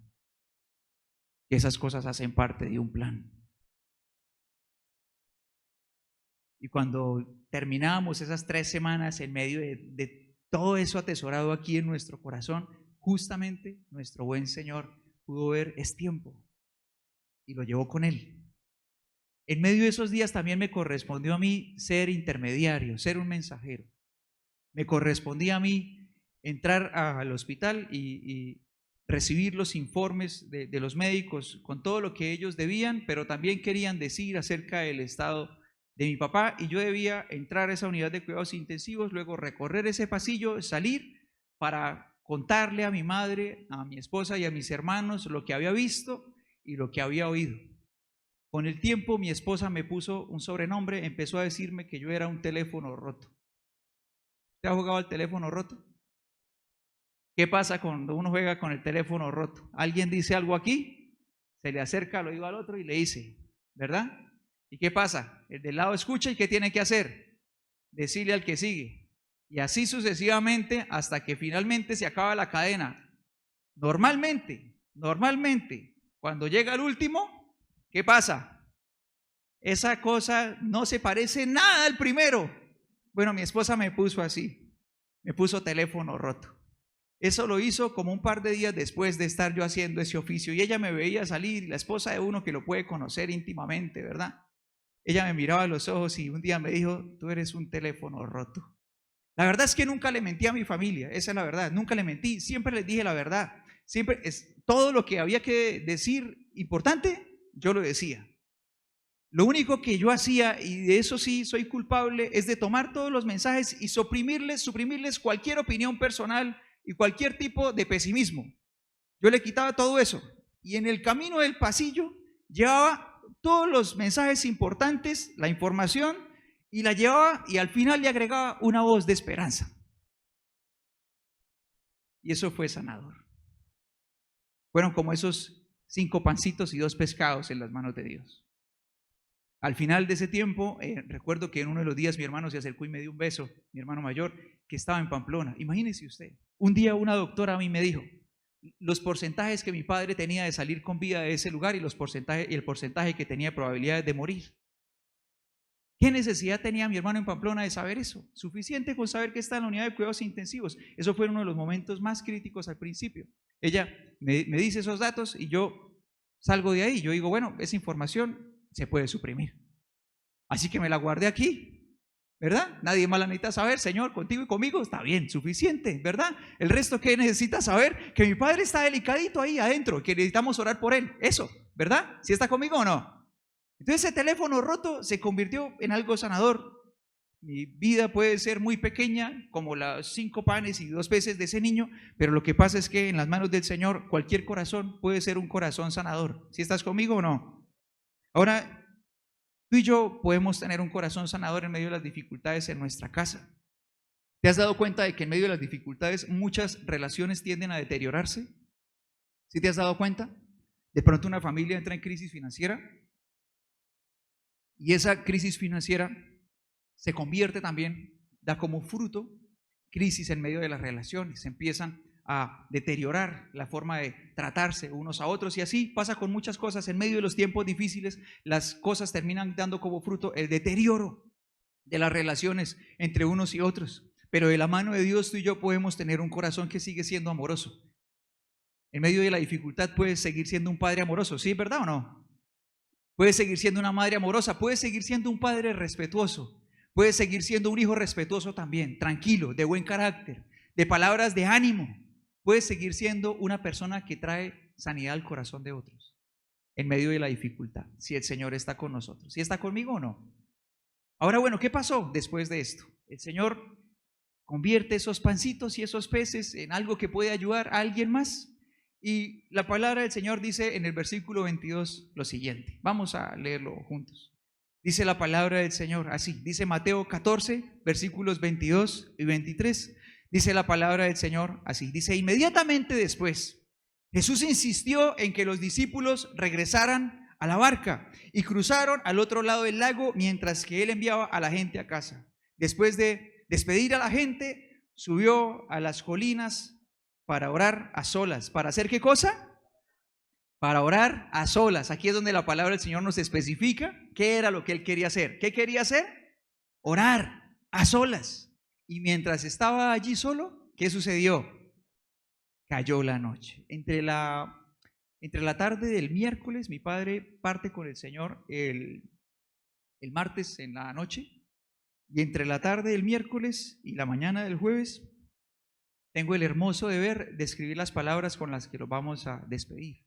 que esas cosas hacen parte de un plan. Y cuando terminamos esas 3 semanas en medio de todo eso atesorado aquí en nuestro corazón, justamente nuestro buen Señor pudo ver, es tiempo, y lo llevó con Él. En medio de esos días también me correspondió a mí ser intermediario, ser un mensajero. Me correspondía a mí entrar al hospital y recibir los informes de los médicos con todo lo que ellos debían, pero también querían decir acerca del estado de mi papá, y yo debía entrar a esa unidad de cuidados intensivos, luego recorrer ese pasillo, salir para contarle a mi madre, a mi esposa y a mis hermanos lo que había visto y lo que había oído. Con el tiempo mi esposa me puso un sobrenombre, empezó a decirme que yo era un teléfono roto. ¿Usted ha jugado al teléfono roto? ¿Qué pasa cuando uno juega con el teléfono roto? Alguien dice algo aquí, se le acerca al oído al otro y le dice, ¿verdad? ¿Y qué pasa? El del lado escucha, y ¿qué tiene que hacer? Decirle al que sigue. Y así sucesivamente hasta que finalmente se acaba la cadena. Normalmente, cuando llega el último, ¿qué pasa? Esa cosa no se parece nada al primero. Bueno, mi esposa me puso así, me puso teléfono roto. Eso lo hizo como un par de días después de estar yo haciendo ese oficio, y ella me veía salir, la esposa de uno que lo puede conocer íntimamente, ¿verdad? Ella me miraba a los ojos y un día me dijo, tú eres un teléfono roto. La verdad es que nunca le mentí a mi familia, esa es la verdad, nunca le mentí, siempre les dije la verdad, siempre todo lo que había que decir importante, yo lo decía. Lo único que yo hacía, y de eso sí soy culpable, es de tomar todos los mensajes y suprimirles cualquier opinión personal y cualquier tipo de pesimismo. Yo le quitaba todo eso y en el camino del pasillo llevaba todos los mensajes importantes, la información, y la llevaba y al final le agregaba una voz de esperanza. Y eso fue sanador. Fueron como esos 5 pancitos y 2 pescados en las manos de Dios. Al final de ese tiempo, recuerdo que en uno de los días mi hermano se acercó y me dio un beso, mi hermano mayor, que estaba en Pamplona. Imagínese usted, un día una doctora a mí me dijo los porcentajes que mi padre tenía de salir con vida de ese lugar y el porcentaje que tenía de probabilidades de morir. ¿Qué necesidad tenía mi hermano en Pamplona de saber eso? Suficiente con saber que está en la unidad de cuidados intensivos. Eso fue uno de los momentos más críticos al principio. Ella me dice esos datos y yo salgo de ahí. Yo digo, bueno, esa información se puede suprimir. Así que me la guardé aquí, ¿verdad? Nadie más la necesita saber, Señor, contigo y conmigo, está bien, suficiente, ¿verdad? El resto, ¿qué necesita saber? Que mi padre está delicadito ahí adentro, que necesitamos orar por él, eso, ¿verdad? ¿Si está conmigo o no? Entonces ese teléfono roto se convirtió en algo sanador. Mi vida puede ser muy pequeña, como los 5 panes y 2 peces de ese niño, pero lo que pasa es que en las manos del Señor cualquier corazón puede ser un corazón sanador. ¿Si estás conmigo o no? Ahora, tú y yo podemos tener un corazón sanador en medio de las dificultades en nuestra casa. ¿Te has dado cuenta de que en medio de las dificultades muchas relaciones tienden a deteriorarse? ¿Sí te has dado cuenta? De pronto una familia entra en crisis financiera y esa crisis financiera se convierte también, da como fruto crisis en medio de las relaciones, se empiezan a deteriorar la forma de tratarse unos a otros y así pasa con muchas cosas. En medio de los tiempos difíciles las cosas terminan dando como fruto el deterioro de las relaciones entre unos y otros, pero de la mano de Dios tú y yo podemos tener un corazón que sigue siendo amoroso. En medio de la dificultad puedes seguir siendo un padre amoroso, ¿sí, verdad o no? Puedes seguir siendo una madre amorosa, puedes seguir siendo un padre respetuoso, puedes seguir siendo un hijo respetuoso también, tranquilo, de buen carácter, de palabras de ánimo. Puedes seguir siendo una persona que trae sanidad al corazón de otros en medio de la dificultad, si el Señor está con nosotros. ¿Sí está conmigo o no? Ahora, bueno, ¿qué pasó después de esto? El Señor convierte esos pancitos y esos peces en algo que puede ayudar a alguien más. Y la palabra del Señor dice en el versículo 22 lo siguiente. Vamos a leerlo juntos. Dice la palabra del Señor así. Dice Mateo 14, versículos 22 y 23. Dice la palabra del Señor así. Dice, inmediatamente después, Jesús insistió en que los discípulos regresaran a la barca y cruzaron al otro lado del lago mientras que él enviaba a la gente a casa. Después de despedir a la gente, subió a las colinas para orar a solas. ¿Para hacer qué cosa? Para orar a solas. Aquí es donde la palabra del Señor nos especifica qué era lo que él quería hacer. ¿Qué quería hacer? Orar a solas. Y mientras estaba allí solo, ¿qué sucedió? Cayó la noche. Entre la tarde del miércoles, mi padre parte con el Señor el martes en la noche. Y entre la tarde del miércoles y la mañana del jueves, tengo el hermoso deber de escribir las palabras con las que los vamos a despedir.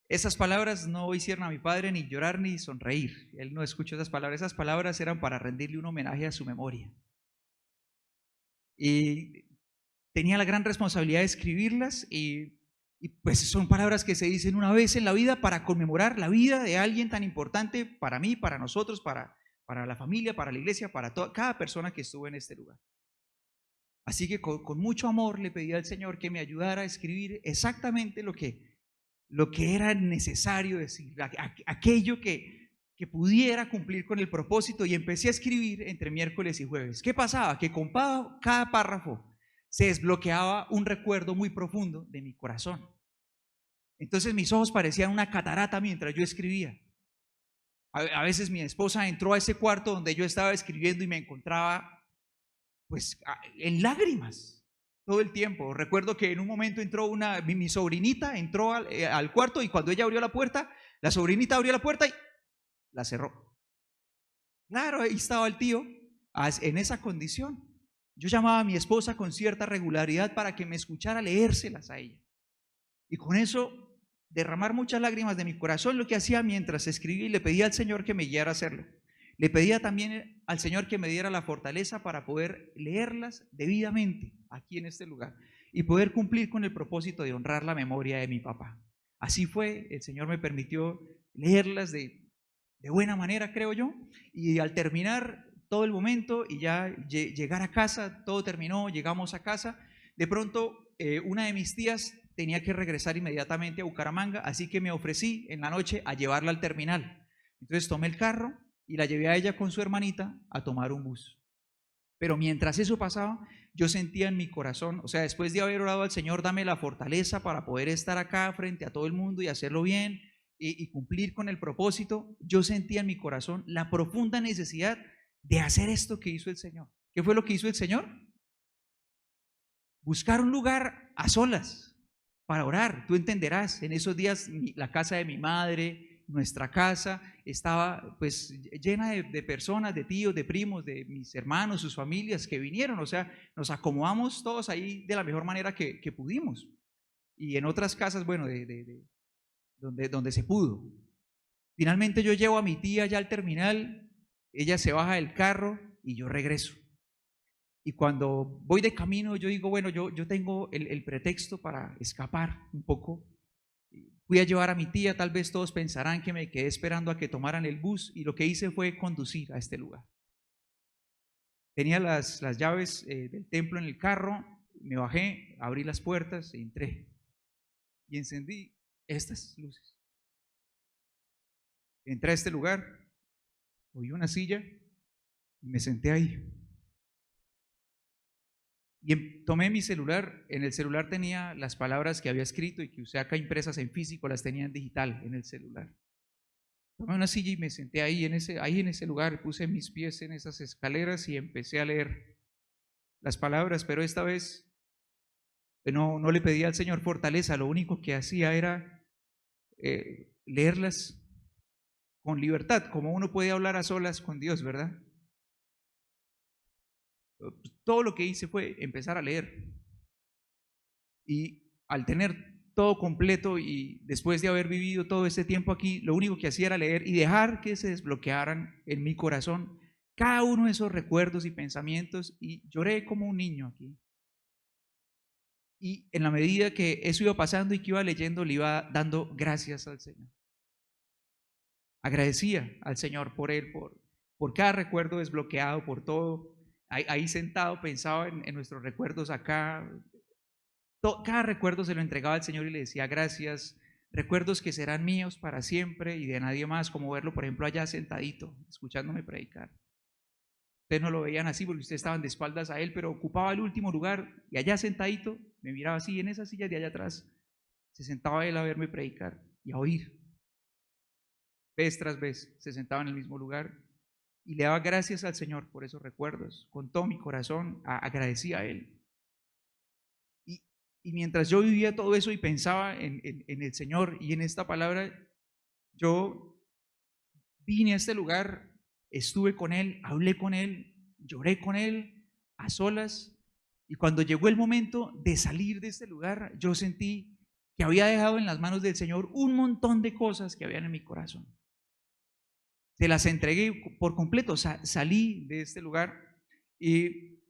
Esas palabras no hicieron a mi padre ni llorar ni sonreír. Él no escuchó esas palabras. Esas palabras eran para rendirle un homenaje a su memoria. Y tenía la gran responsabilidad de escribirlas y pues son palabras que se dicen una vez en la vida para conmemorar la vida de alguien tan importante para mí, para nosotros, para la familia, para la iglesia, para cada persona que estuvo en este lugar. Así que con mucho amor le pedí al Señor que me ayudara a escribir exactamente lo que era necesario decir, aquello que pudiera cumplir con el propósito, y empecé a escribir entre miércoles y jueves. ¿Qué pasaba? Que con cada párrafo se desbloqueaba un recuerdo muy profundo de mi corazón. Entonces mis ojos parecían una catarata mientras yo escribía. A veces mi esposa entró a ese cuarto donde yo estaba escribiendo y me encontraba pues en lágrimas todo el tiempo. Recuerdo que en un momento entró mi sobrinita, entró al cuarto y cuando ella abrió la puerta, la sobrinita abrió la puerta y la cerró. Claro, ahí estaba el tío en esa condición. Yo llamaba a mi esposa con cierta regularidad para que me escuchara leérselas a ella. Y con eso derramar muchas lágrimas de mi corazón, lo que hacía mientras escribía, y le pedía al Señor que me guiara a hacerlo. Le pedía también al Señor que me diera la fortaleza para poder leerlas debidamente aquí en este lugar y poder cumplir con el propósito de honrar la memoria de mi papá. Así fue, el Señor me permitió leerlas de buena manera, creo yo, y al terminar todo el momento y ya llegar a casa, todo terminó, llegamos a casa, de pronto una de mis tías tenía que regresar inmediatamente a Bucaramanga, así que me ofrecí en la noche a llevarla al terminal. Entonces tomé el carro y la llevé a ella con su hermanita a tomar un bus. Pero mientras eso pasaba, yo sentía en mi corazón, o sea, después de haber orado al Señor, dame la fortaleza para poder estar acá frente a todo el mundo y hacerlo bien y cumplir con el propósito, yo sentía en mi corazón la profunda necesidad de hacer esto que hizo el Señor. ¿Qué fue lo que hizo el Señor? Buscar un lugar a solas para orar. Tú entenderás, en esos días la casa de mi madre, nuestra casa estaba pues llena de personas, de tíos, de primos, de mis hermanos, sus familias que vinieron. O sea, nos acomodamos todos ahí de la mejor manera que pudimos. Y en otras casas, bueno, donde se pudo. Finalmente yo llevo a mi tía ya al terminal, ella se baja del carro y yo regreso. Y cuando voy de camino, yo digo, bueno, yo tengo el pretexto para escapar un poco. Fui a llevar a mi tía, tal vez todos pensarán que me quedé esperando a que tomaran el bus, y lo que hice fue conducir a este lugar. Tenía las llaves del templo en el carro, me bajé, abrí las puertas e entré. Y encendí estas luces. Entré a este lugar, cogí una silla y me senté ahí. Y tomé mi celular, en el celular tenía las palabras que había escrito y que usé acá impresas en físico, las tenía en digital en el celular. Tomé una silla y me senté ahí en ese lugar, puse mis pies en esas escaleras y empecé a leer las palabras, pero esta vez no le pedía al Señor fortaleza, lo único que hacía era leerlas con libertad, como uno puede hablar a solas con Dios, ¿verdad? Todo lo que hice fue empezar a leer. Y al tener todo completo y después de haber vivido todo este tiempo aquí, lo único que hacía era leer y dejar que se desbloquearan en mi corazón cada uno de esos recuerdos y pensamientos, y lloré como un niño aquí. Y en la medida que eso iba pasando y que iba leyendo, le iba dando gracias al Señor. Agradecía al Señor por él, por cada recuerdo desbloqueado, por todo. Ahí sentado pensaba en nuestros recuerdos acá. Cada recuerdo se lo entregaba al Señor y le decía gracias. Recuerdos que serán míos para siempre y de nadie más, como verlo, por ejemplo, allá sentadito, escuchándome predicar. Ustedes no lo veían así porque ustedes estaban de espaldas a él, pero ocupaba el último lugar y allá sentadito, me miraba así en esa silla de allá atrás, se sentaba él a verme predicar y a oír. Vez tras vez se sentaba en el mismo lugar y le daba gracias al Señor por esos recuerdos. Con todo mi corazón agradecía a Él. Y mientras yo vivía todo eso y pensaba en el Señor y en esta palabra, yo vine a este lugar, estuve con Él, hablé con Él, lloré con Él a solas, y cuando llegó el momento de salir de este lugar, yo sentí que había dejado en las manos del Señor un montón de cosas que habían en mi corazón. Se las entregué por completo, salí de este lugar. Y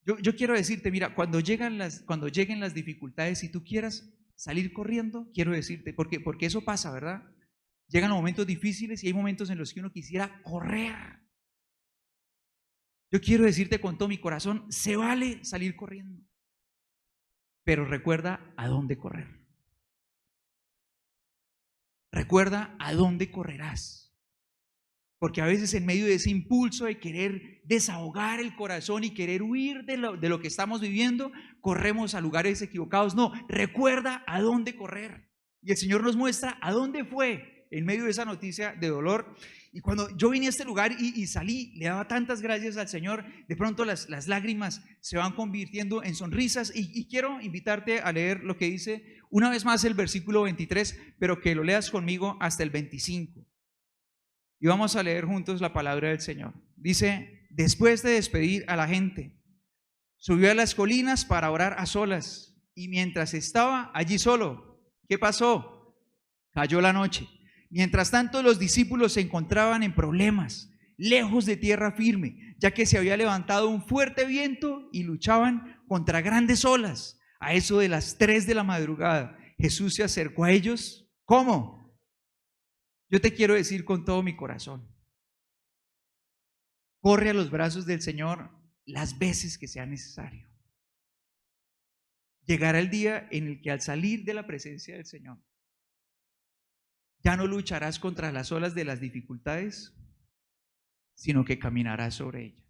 yo quiero decirte, mira, cuando lleguen las dificultades, si tú quieras salir corriendo, quiero decirte, porque eso pasa, ¿verdad? Llegan los momentos difíciles y hay momentos en los que uno quisiera correr. Yo quiero decirte con todo mi corazón, se vale salir corriendo, pero recuerda a dónde correr. Recuerda a dónde correrás. Porque a veces en medio de ese impulso de querer desahogar el corazón y querer huir de lo que estamos viviendo, corremos a lugares equivocados. No, recuerda a dónde correr. Y el Señor nos muestra a dónde fue en medio de esa noticia de dolor. Y cuando yo vine a este lugar y salí, le daba tantas gracias al Señor, de pronto las lágrimas se van convirtiendo en sonrisas. Y quiero invitarte a leer lo que dice una vez más el versículo 23, pero que lo leas conmigo hasta el 25. Y vamos a leer juntos la palabra del Señor. Dice: después de despedir a la gente, subió a las colinas para orar a solas. Y mientras estaba allí solo, ¿qué pasó? Cayó la noche. Mientras tanto, los discípulos se encontraban en problemas, lejos de tierra firme, ya que se había levantado un fuerte viento y luchaban contra grandes olas. A eso de las 3 de la madrugada, Jesús se acercó a ellos. ¿Cómo? Yo te quiero decir con todo mi corazón, corre a los brazos del Señor las veces que sea necesario. Llegará el día en el que al salir de la presencia del Señor, ya no lucharás contra las olas de las dificultades, sino que caminarás sobre ellas.